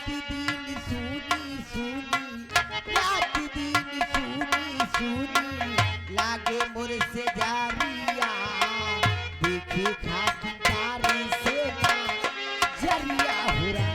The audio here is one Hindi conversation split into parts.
दिन सुनी सुनी, रात दिन सुनी सुनी, लागे मोर से जारिया, देखे खातिरदारी से जरिया हुरा।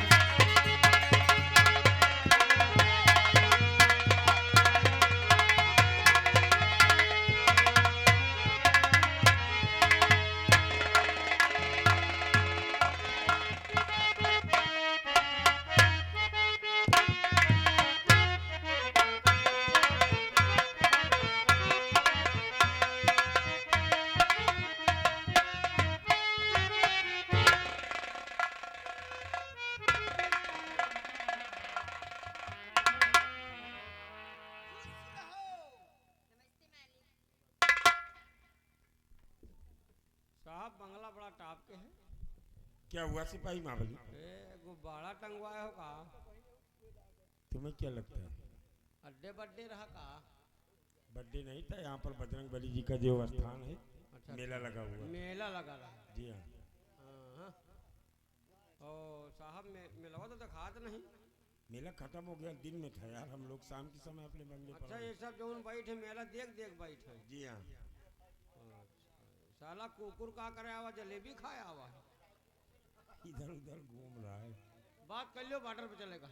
साहब बंगला बड़ा टाप के है। क्या हुआ सिपाही महाबली? गुब्बारा टंगवाए हो का? तुम्हें क्या लगता है? अड्डे बड्डे रहा का? बर्थडे नहीं था, यहाँ पर बजरंग बली जी का देव स्थान है। अच्छा, मेला लगा हुआ है। मेला लगा रहा। जी हाँ। हाँ। ओ साहब मेला तो दिखात नहीं। मेला खत्म हो गया, दिन में था यार, हम लोग शाम के समय अपने बंगले पर। अच्छा ये सब जो बैठे मेला देख देख बैठे। जी हाँ। साला कुकुर का करे आवा, जलेबी खाया आवा, इधर उधर घूम रहा है। बात कर लियो, बॉर्डर पे चलेगा।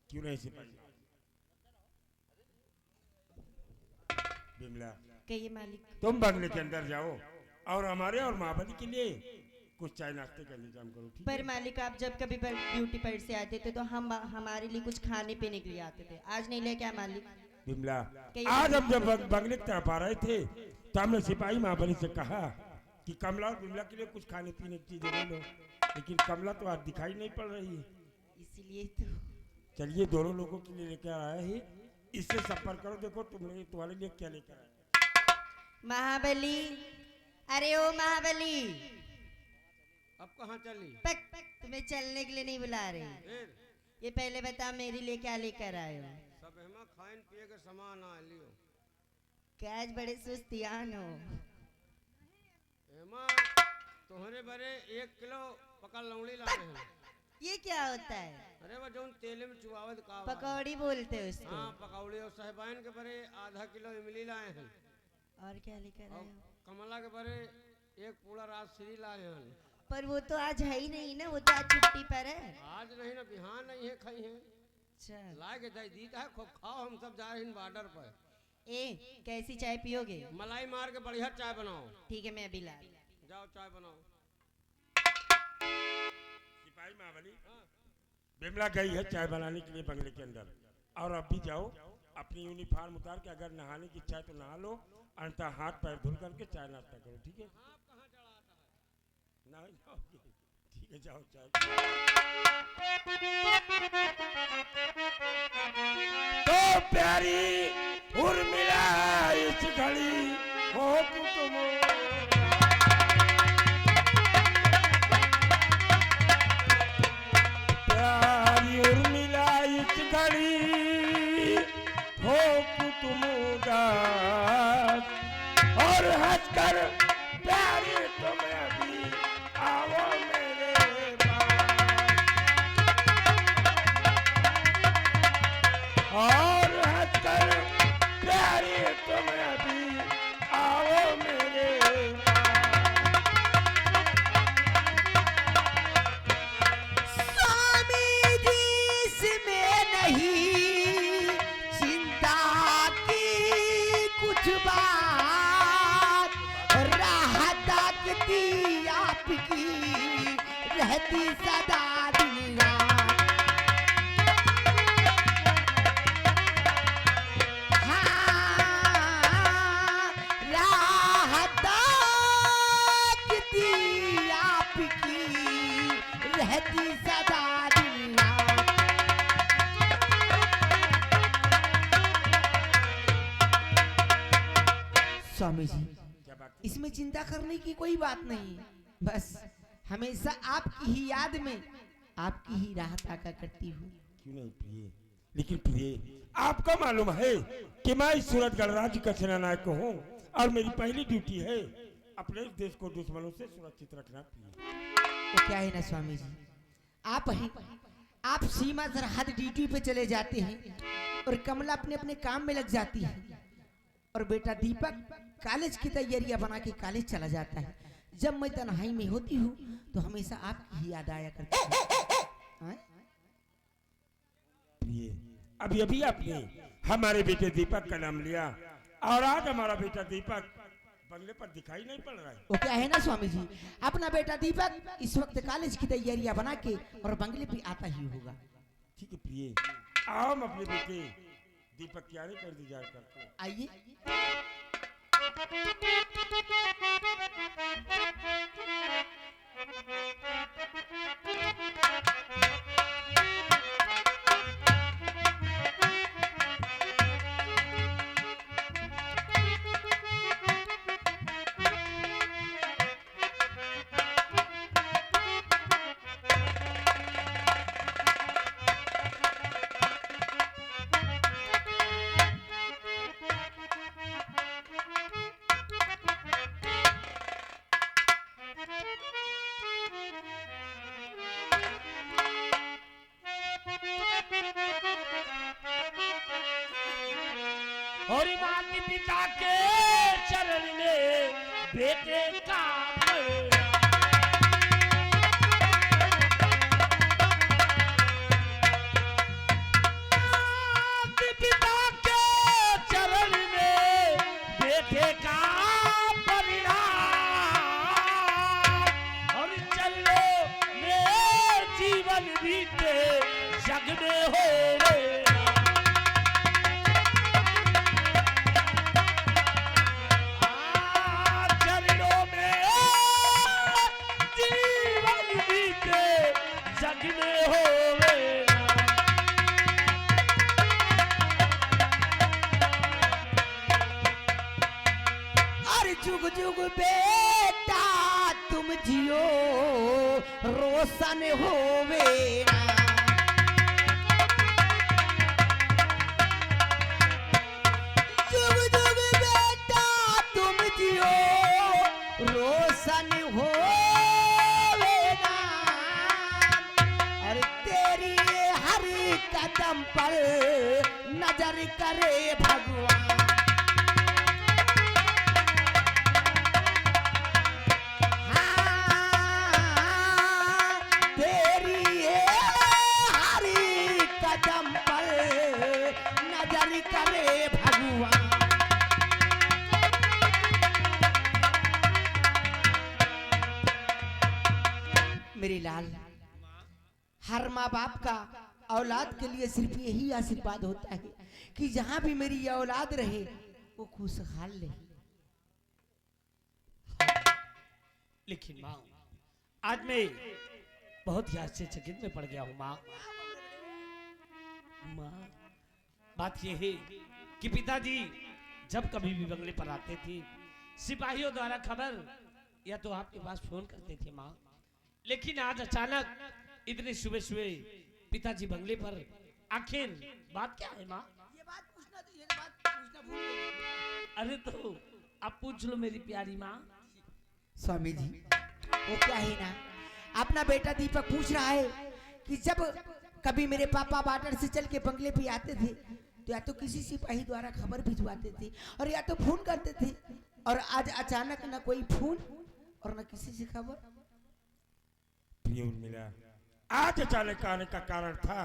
क्यों नहीं सिपाही? बिमला कहिए मालिक। तुम बंगले के अंदर जाओ और हमारे और महाबली के लिए कुछ चाय नाश्ते का इंतजाम करो, ठीक है? पर मालिक आप जब कभी ड्यूटी पर से आते थे तो हम हमारे लिए कुछ खाने पीने के लिए आते थे, आज नहीं लेके आए मालिक? बिमला आज हम जब बंगले की तरफ आ रहे थे तो हमने सिपाही महाबली से कहा कि कमला और बिमला के लिए कुछ खाने पीने की चीजें ले लो, लेकिन कमला तो आज दिखाई नहीं पड़ रही है। इसीलिए तो चलिए दोनों लोगों के लिए लेकर आए हैं, इससे संपर्क करो। देखो तुम्हारे लिए क्या लेकर आए। महाबली, अरे ओ महाबली, अब कहाँ चली? तुम्हें चलने के लिए नहीं बुला रहे। ये पहले बता मेरे लिए क्या लेकर आए हो? सब हेमा खान पिए के सामान आ लियो। क्या आज बड़े सुस्तियान हो? हेमा तुम्हारे बड़े 1 किलो पका लौड़ी ला रहे हैं। ये क्या होता है? अरे वो जो तेल में चुआवत का पकौड़ी बोलते हो उसको? हाँ पकौड़ी। और साहिबान के बड़े आधा किलो इमली लाए हैं। और क्या लेकर आए हो? कमला के बड़े 1 पूरा राजश्री लाए हैं। पर वो तो आज है ही नहीं ना, वो तो आज छुट्टी पर है। आज नहीं ना, बिहान नहीं है, खाई है। चल लाए के जाए दीता है, खूब खाओ, हम सब जा रहे हैं बॉर्डर पर। ए कैसी चाय पियोगे? मलाई मार के बढ़िया चाय बनाओ। ठीक है मैं अभी ला। जाओ चाय बनाओ। सिपाही महाबली बिमला गई है चाय बनाने के लिए बंगले के अंदर, और अब भी जाओ अपनी यूनिफॉर्म उतार के, अगर नहाने की इच्छा है तो नहा लो, अन्यथा हाथ पैर धुल करके चाय नाश्ता करो, ठीक है? नहीं जाओगे? ठीक है जाओ चाय। तो प्यारी उर्मिला इस घड़ी हो तुम, प्यारी उर्मिला इस घड़ी हो तुम उदास, और हंसकर प्यारी तुम्हें भी आओ मेरे पास, और हंसकर प्यारी तुम्हें भी आओ मेरे पास। स्वामी जी इसमें नहीं चिंता की कुछ बात, राह ताकती आपकी रहती सदा दिन रात। हाँ, राह ताकती आपकी रहती सदा दिन रात। स्वामी जी क्या बात है? इसमें चिंता करने की कोई बात नहीं, बस हमेशा आपकी ही याद में आपकी ही राह ताका करती हूँ। क्यों नहीं प्रिय? लेकिन प्रिय आपको मालूम है कि मैं इस सूरत गणराज्य का सेनानायक हूँ, और मेरी पहली ड्यूटी है अपने देश को दुश्मनों से सुरक्षित रखना। प्रिय वो क्या है ना स्वामी जी, आप हैं, आप सीमा सरहद ड्यूटी पे चले जाते हैं और कमला अपने अपने काम में लग जाती है और बेटा दीपक कॉलेज की तैयारियां बना के कॉलेज चला जाता है। जब मैं तन्हाई में होती हूँ तो हमेशा आपकी ही याद आया करती है। अभी अभी आपने हमारे बेटे दीपक का नाम लिया और आज हमारा बेटा दीपक बंगले पर दिखाई नहीं पड़ रहा है। वो क्या है ना स्वामी जी, अपना बेटा दीपक इस वक्त कॉलेज की तैयारियां बना के और बंगले पे आता ही होगा। ठीक है प्रिय, आओ हम अपने बेटे दीपक की आने कर इंतजार करते हैं। आइए। और माता पिता के चरण में बेटे का पिता के चरण में बेटे का परिणाम और चलो में जीवन बीते जग में हो रे। जुग जुग बेटा तुम जियो रोशन होवे ना। जुग जुग बेटा तुम जियो रोशन होवे ना और तेरी हर कदम पर नजर करे भगवान। मेरी लाल, हर माँ बाप का औलाद के लिए सिर्फ यही आशीर्वाद होता है कि जहां भी मेरी ये औलाद रहे वो खुशहाल रहे। लेकिन माँ आज मैं बहुत ही आश्चर्यचकित में पड़ गया हूँ माँ। माँ बात यह है कि पिताजी जब कभी भी बंगले पर आते थे सिपाहियों द्वारा खबर या तो आपके पास फोन करते थे माँ, लेकिन आज अचानक इतने सुबह सुबह पिताजी बंगले पर, आखिर बात क्या है माँ? ये बात पूछना भूल गई। अरे तो आप पूछ लो मेरी प्यारी माँ। स्वामी जी वो क्या है ना, अपना बेटा दीपक पूछ रहा है कि जब कभी मेरे पापा बाटर से चल के बंगले पे आते थे तो या तो किसी सिपाही द्वारा खबर भिजवाते थे और या तो फोन करते थे, और आज अचानक ना कोई फोन और ना किसी से खबर। मिला आज अचानक आने का कारण था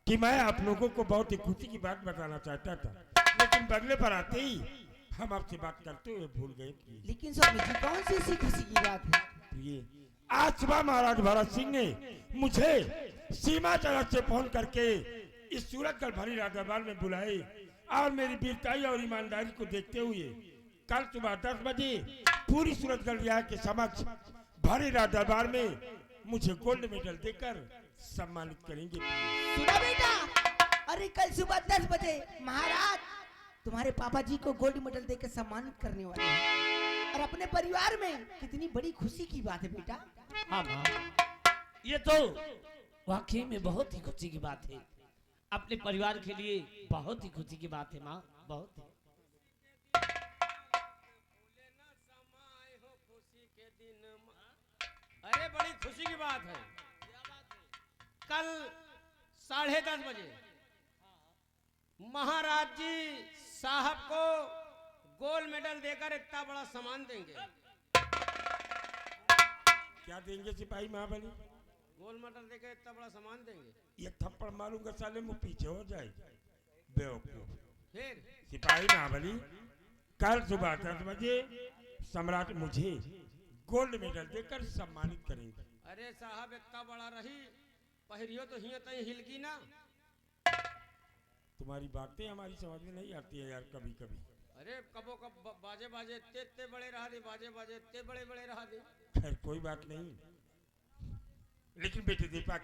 कि मैं आप लोगों को बहुत ही खुशी की बात बताना चाहता था, लेकिन बंगले पर आते ही हम आपसे बात करते हुए भूल गए। लेकिन स्वामी जी कौन सी ऐसी खुशी की बात है? ये आज सुबह महाराज भरत सिंह ने मुझे सीमा चरक से फोन करके इस सूरतगढ़ भरी राजदरबार में बुलाए और मेरी वीरताई और ईमानदारी को देखते हुए कल सुबह 10 बजे पूरी सूरतगढ़ रियासत के समक्ष भरी राजदरबार में मुझे गोल्ड मेडल देकर सम्मानित करेंगे। सुना बेटा, अरे कल सुबह 10 बजे महाराज तुम्हारे पापा जी को गोल्ड मेडल देकर सम्मानित करने वाले हैं और अपने परिवार में कितनी बड़ी खुशी की बात है बेटा। हाँ माँ, ये तो वाकई में बहुत ही खुशी की बात है, अपने परिवार के लिए बहुत ही खुशी की बात है माँ, बहुत ही। अरे बड़ी खुशी की बात है, कल 10:30 बजे महाराज जी साहब को गोल्ड मेडल देकर इतना बड़ा सम्मान देंगे। क्या देंगे सिपाही महाबली? गोल्ड मेडल देकर इतना बड़ा सम्मान देंगे। एक थप्पड़ मारूंगा साले मुंह पीछे हो जाए बेवकूफ। फिर सिपाही महाबली कल सुबह 10 बजे सम्राट मुझे गोल्ड मेडल देकर सम्मानित करेंगे। अरे साहब इतना बड़ा रही पहरियो तो हिया तई हिलगी ना। तुम्हारी बातें हमारी समझ में नहीं आती है यार कभी कभी। अरे कबो कब बाजे बाजे इतने बड़े रहा दे, बाजे बाजे इतने बड़े बड़े रहा दे। खैर कोई बात नहीं, लेकिन बेटे दीपक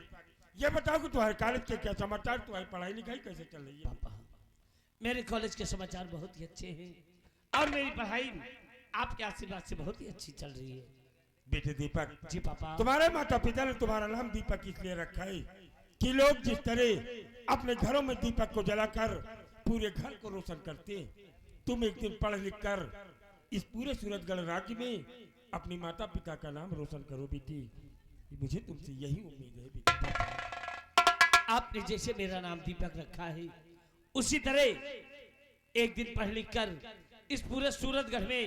ये बताओ कि तुम्हारे कॉलेज के क्या समाचार, तुम्हारी पढ़ाई लिखाई कैसे चल रही है? पापा मेरे कॉलेज के समाचार बहुत ही अच्छे हैं और मेरी पढ़ाई आपके आशीर्वाद से बहुत ही अच्छी चल रही है। बेटे दीपक जी पापा। तुम्हारे माता पिता ने तुम्हारा नाम दीपक इसलिए रखा है कि लोग जिस तरह अपने घरों में दीपक को जलाकर पूरे घर को रोशन करते, तुम एक दिन पढ़ लिख कर इस पूरे सूरतगढ़ राज्य में अपनी माता पिता का नाम रोशन करो बेटी। मुझे तुमसे यही उम्मीद है बेटी। आपने जैसे मेरा नाम दीपक रखा है उसी तरह एक दिन पढ़ लिख कर इस पूरे सूरतगढ़ में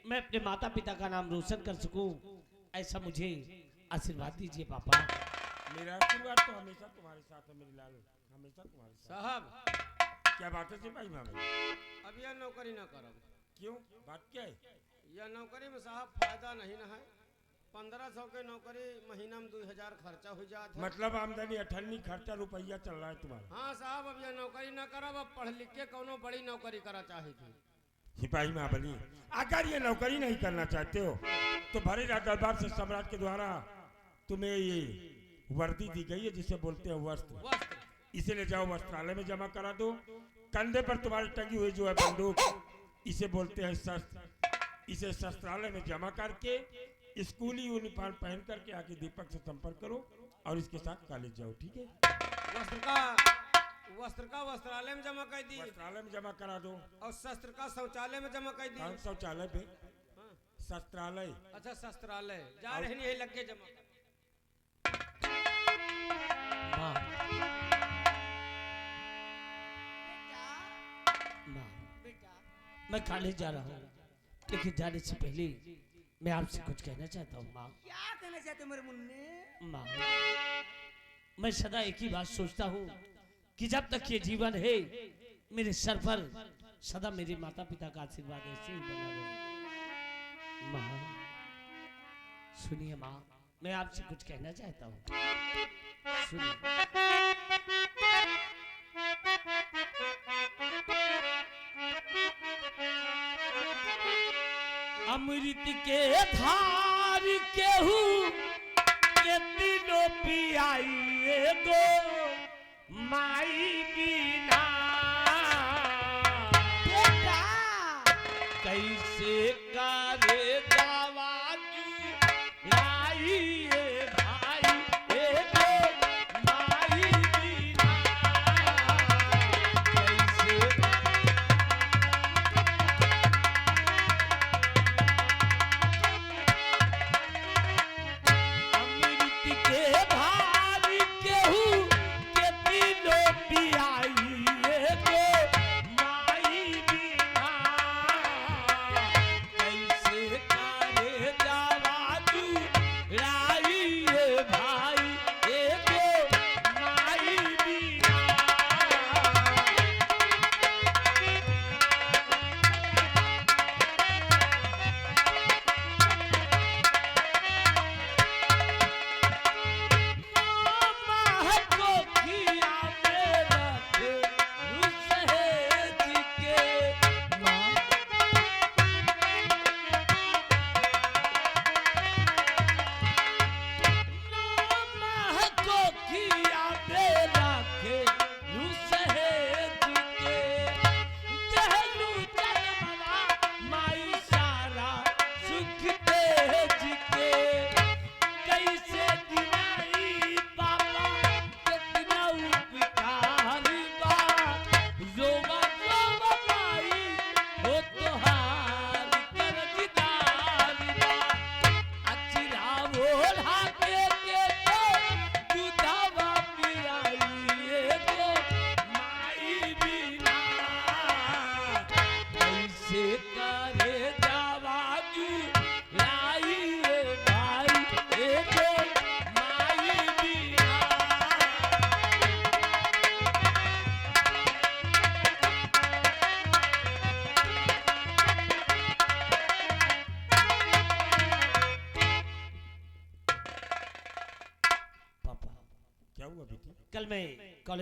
मैं अपने माता पिता का नाम रोशन कर सकूं, ऐसा मुझे आशीर्वाद दीजिए पापा। मेरा आशीर्वाद तो हमेशा तुम्हारे साथ है मेरे लाल, हमेशा तुम्हारे साथ। साहब क्या बात है सिपाही महाबली? अब यह नौकरी ना करो। क्यों, बात क्या है? यह नौकरी में साहब फायदा नहीं ना है। 1500 के नौकरी महीना में 2000 खर्चा हो जाता है। मतलब आमदनी 98 खर्चा रुपया चल रहा है तुम्हारा? हाँ साहब अब यह नौकरी ना करब, अब पढ़ लिख के कोनो बड़ी नौकरी करा चाहे थी। सिपाही महाबली अगर ये नौकरी नहीं करना चाहते हो तो भरे दरबार से सम्राट के द्वारा तुम्हें ये वर्दी दी गई है जिसे बोलते हैं वस्त्र। वस्त्र इसे ले जाओ वस्त्रालय में जमा करा दो। कंधे पर तुम्हारी टंगी हुई जो है बंदूक, इसे बोलते हैं शस्त्र। इसे शस्त्रालय में जमा करके स्कूली यूनिफॉर्म पहन करके आके दीपक से संपर्क करो और इसके साथ कॉलेज जाओ, ठीक है? वस्त्र का वस्त्रालय में जमा कर दी, वस्त्रालय में जमा करा दो। और शस्त्र का शौचालय में जमा कर दी। शौचालय पे हाँ। शस्त्रालय। अच्छा शस्त्रालय जा रहे नहीं लग के जमा। माँ माँ मैं कॉलेज जा रहा हूँ, लेकिन जाने से पहले मैं आपसे कुछ कहना चाहता हूँ माँ। क्या कहना चाहते हो मेरे मुन्ने? माँ मैं सदा एक ही बात सोचता हूँ कि जब तक ये जीवन है मेरे सर पर सदा मेरे माता पिता का आशीर्वाद ऐसे ही बना रहे। माँ सुनिए माँ, मैं आपसे कुछ कहना चाहता हूँ, सुनिए। अमृत के धार केहू के तीनों पियाइए गो माई बिना बेटा कैसे करे दावा लाइए भाई गो माई बिना कैसे। अमृत के भार केहू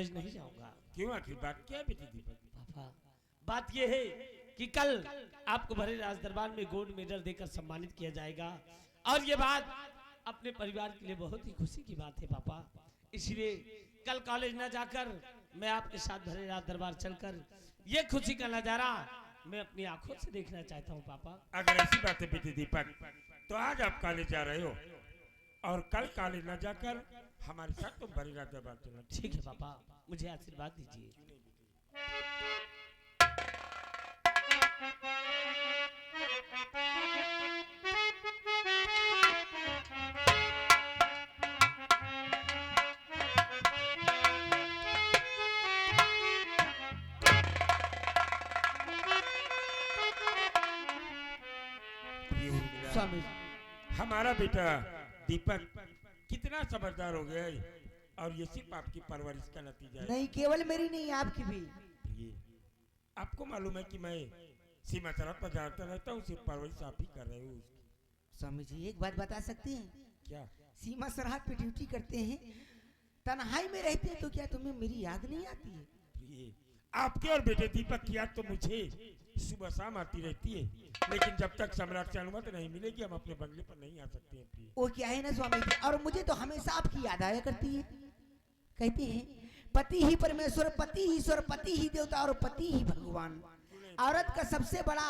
कॉलेज नहीं जाऊंगा। क्यों, आखिर बात क्या है बेटे दीपक? पापा बात यह है कि कल आपको भरे राज दरबार में गोल्ड मेडल देकर सम्मानित किया जाएगा और ये बात अपने परिवार के लिए बहुत ही खुशी की बात है पापा। इसलिए कल कॉलेज न जाकर मैं आपके साथ भरे राज दरबार चलकर ये खुशी का नजारा मैं अपनी आंखों से देखना चाहता हूँ पापा। अगर ऐसी बात है बेटे दीपक, तो आज आप कॉलेज जा रहे हो और कल कॉलेज न जाकर हमारे साथ तुम भरे राज दरबार चलना। ठीक है पापा, मुझे आशीर्वाद दीजिए। स्वामी जी, हमारा बेटा दीपक कितना समझदार हो गया है और ये सिर्फ आपकी परवरिश का नतीजा है। नहीं केवल मेरी नहीं आपकी भी। प्रिय, आपको मालूम है कि मैं सीमा सरहद पर जाता रहता हूँ, सिर्फ परवरिश आप ही कर रहे हो उसकी। स्वामी जी एक बात बता सकते हैं? क्या? सीमा सरहद पे ड्यूटी करते हैं, तन्हाई में रहते हैं, तो क्या तुम्हें मेरी याद नहीं आती है? प्रिय, आपके और बेटे दीपक की याद तो मुझे सुबह शाम आती रहती है, लेकिन जब तक सम्राट से अनुमति नहीं मिलेगी हम अपने बंगले पर नहीं आ सकते हैं प्रिय। वो क्या है ना स्वामी जी, और मुझे तो हमेशा आपकी याद आया करती है। कहते हैं पति ही परमेश्वर, पति ही ईश्वर, पति ही देवता और पति ही भगवान। औरत का सबसे बड़ा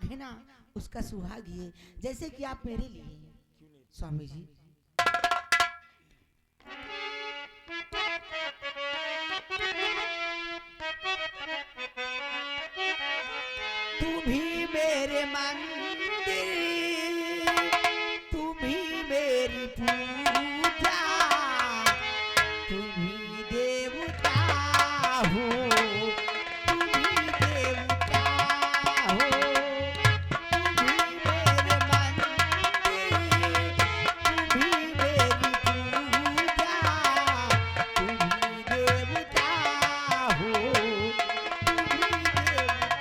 घृणा उसका सुहाग ही है, जैसे कि आप मेरे लिए स्वामी जी। तुम ही मेरे मंदिर, तुम ही मेरी पूजा, तुम ही देवता हो, तुम ही देवता हो, तुम ही मेरे मंदिर, तुम ही मेरी पूजा, तुम ही देवता हो, तुम ही देवता।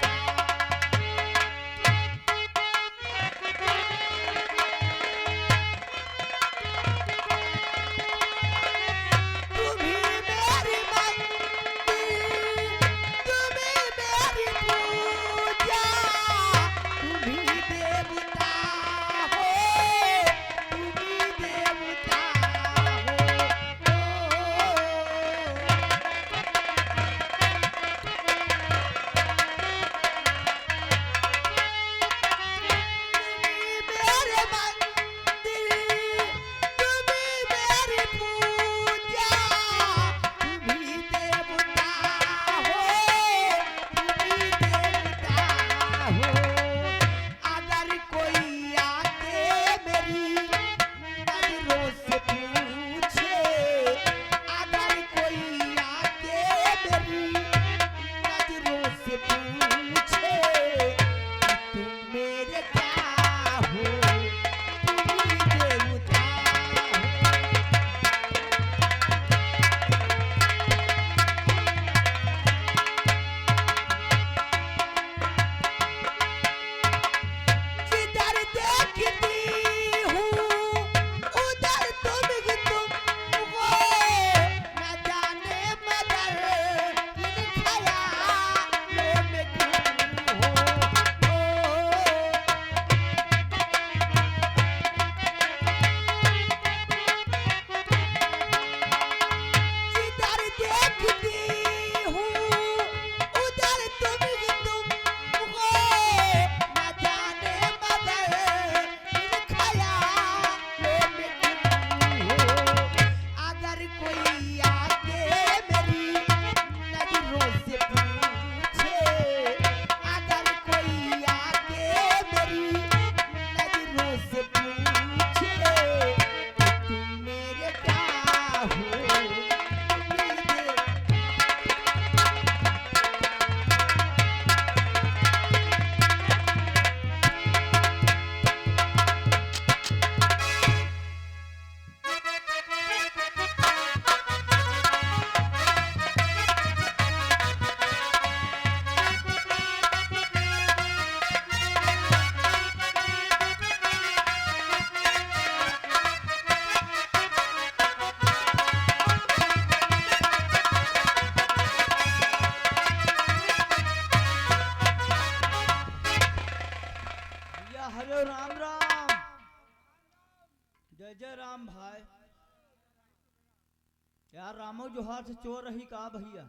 रामो जोहार से चोर रही का भैया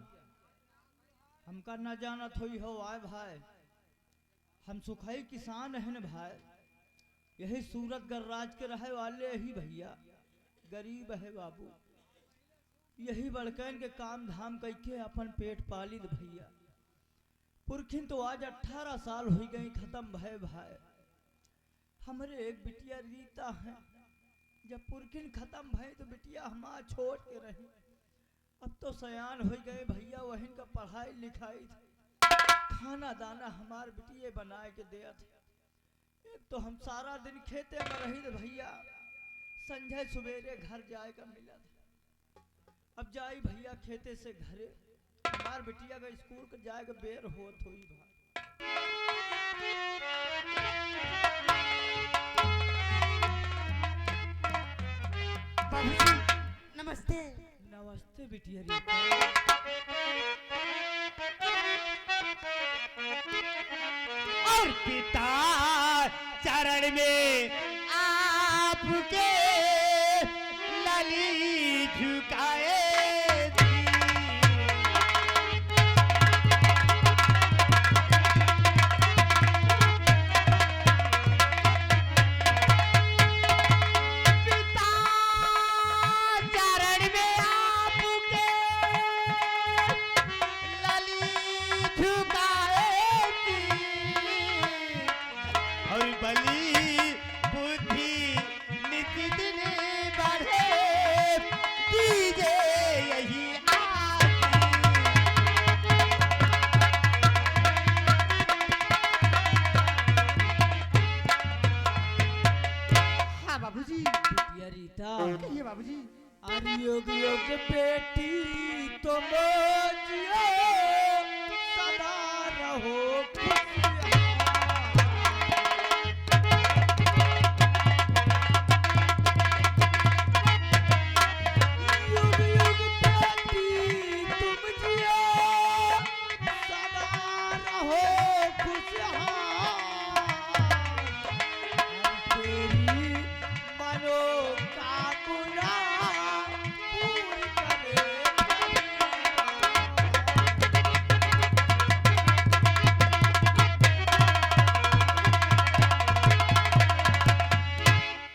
हमका न जानत होई हो आए भाई हम सुखाई किसान हैं भाई यही सूरत गर्राज के रहे वाले यही भैया गरीब है बाबू यही बड़कन के काम धाम करके अपन पेट पालित भैया पुरखिन तो आज 18 साल हो गई खत्म भय भाई हमारे एक बिटिया रीता है जब पुरखिन खत्म भय तो बिटिया हमार छोड़ के रही अब तो सयान हो गए भैया वही का पढ़ाई लिखाई खाना दाना हमार बिटिया बनाए के दिया थे एक तो हम सारा दिन खेते में रही थे भैया संजय सवेरे घर जाए का मिला था अब जाई भैया खेते से घरे हमार बिटिया का स्कूल का जाए का बेर होत हुई बाबूजी नमस्ते। नमस्ते बिटिया रीता। और पिता चरण में आपके लली झुकाए थी। पिता चरण में आपके लली झुकाए थी। और बली बुद्धि नित दिन बढ़े दीजे यही हाँ बाबूजी बिटिया रीता कहिए बाबूजी। अरे योग योग बेटी तुम जियो सदा रहो युग युग बेटी तुम जियो सदा रहो खुशहाल तेरी मनोकामना पूरी करे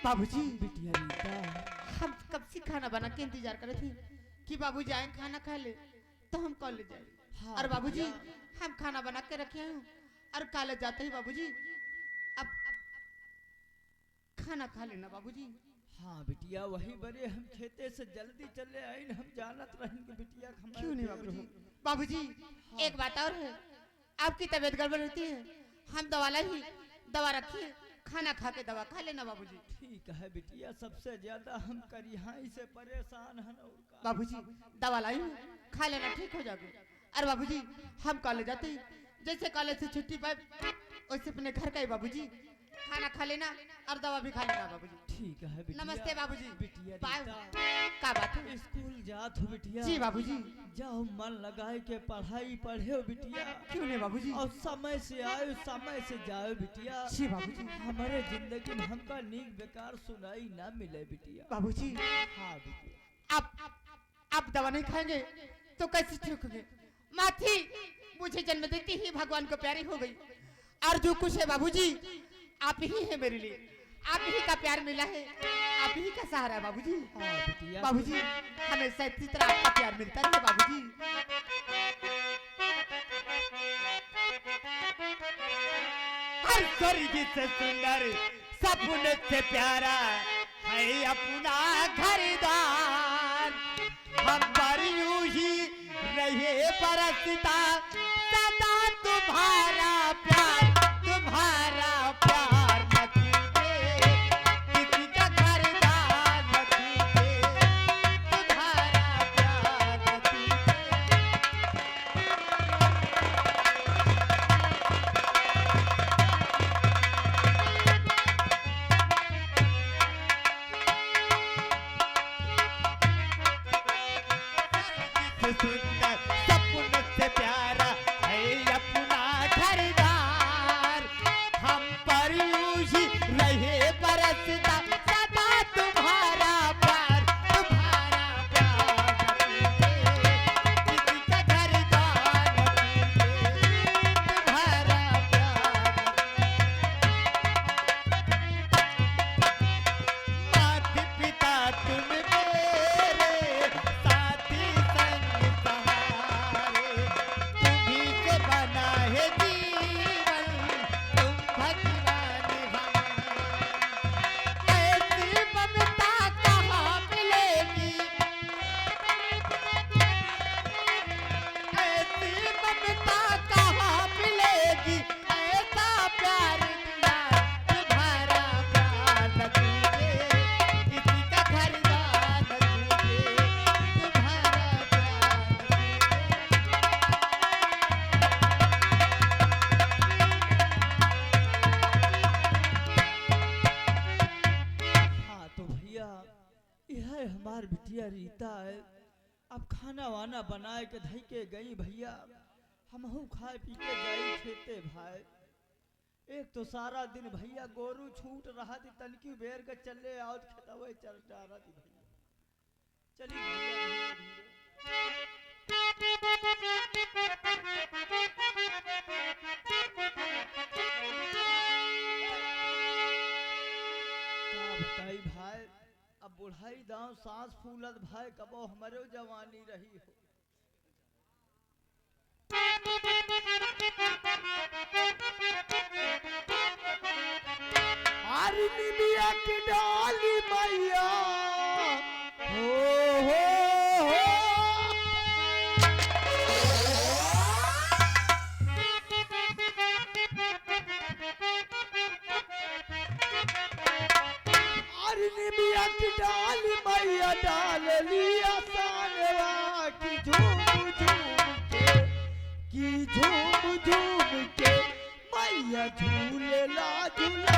बाबूजी बिटिया रीता हम कब से खाना बना के इंतजार कर रहे थे कि बाबूजी आए खाना खा ले तो हम कॉलेज जाए। हाँ, और बाबूजी बिटिया। हम खाना बना के रखे हैं और कॉलेज जाते ही बाबूजी अब खाना खा लेना बाबूजी। हाँ बिटिया वही बड़े हम खेते से जल्दी चले आए हम जानत रहेंगे बिटिया हमारे क्यों नहीं देर बाबूजी। हो। बाबूजी एक बात और है आपकी तबीयत गड़बड़ रहती है हम दवा रखिए खाना खा के दवा खा लेना बाबूजी। ठीक है बिटिया सबसे ज्यादा हम करिहाई से परेशान हैं और का बाबूजी दवा लाई हूँ खा लेना ठीक हो जाओगे। और बाबूजी हम कॉलेज जाते ही जैसे कॉलेज से छुट्टी पाए वैसे अपने घर का ही बाबूजी खाना खा लेना और दवा भी खा लेना बाबूजी। ठीक है बिटिया नमस्ते बाबूजी। बिटिया बाय। रीता, का बात है स्कूल जात हो बिटिया जी बाबूजी। जाओ मन लगाए के पढ़ाई पढ़े हो बिटिया क्यों नहीं बाबूजी। और समय से आए समय से जाओ बिटिया जी बाबूजी। हमारे जिंदगी में हमका नीक बेकार सुनाई ना मिले बिटिया बाबूजी हाँ बिटिया आप दवा नहीं खाएंगे तो कैसे ठीक होंगे। माँ थी मुझे जन्म देती ही भगवान को प्यारी हो गई और जो कुछ है बाबूजी आप ही है मेरे लिए आप ही का प्यार मिला है आप ही का सहारा है बाबूजी। हाँ बिटिया बाबूजी हमेशा इसी तरह आपका प्यार मिलता रहे बाबूजी। हर स्वर्ग से सुंदर सपने से प्यारा है अपना घरदार। हम पर यूं ही रहे बरसता सदा तुम्हारा प्यार न टूटे किसी का घरदार न टूटे तुम्हारा प्यार न टूटे। सुंदर सपन से प्यारा है अपना घरदार। बीता है। अब खाना वाना बनाए के धई के गई भैया, हमहू खाए पी के गई खेते भाई। एक तो सारा दिन भैया गोरू छूट रहा थी, तनकी बेर के चले आओ खेतवे चल जा रहा थी भैया। चली भैया धीरे धीरे। का बताई भाई, अब बुढ़ाई दांव सांस फूलत भाई, कबो हमारे जवानी रही हो। हरी निमिया की डाली मैया हो हरी निमिया की डाली मैया डाल लिया सानवा की झूम झूम के मैया झूले ला झूला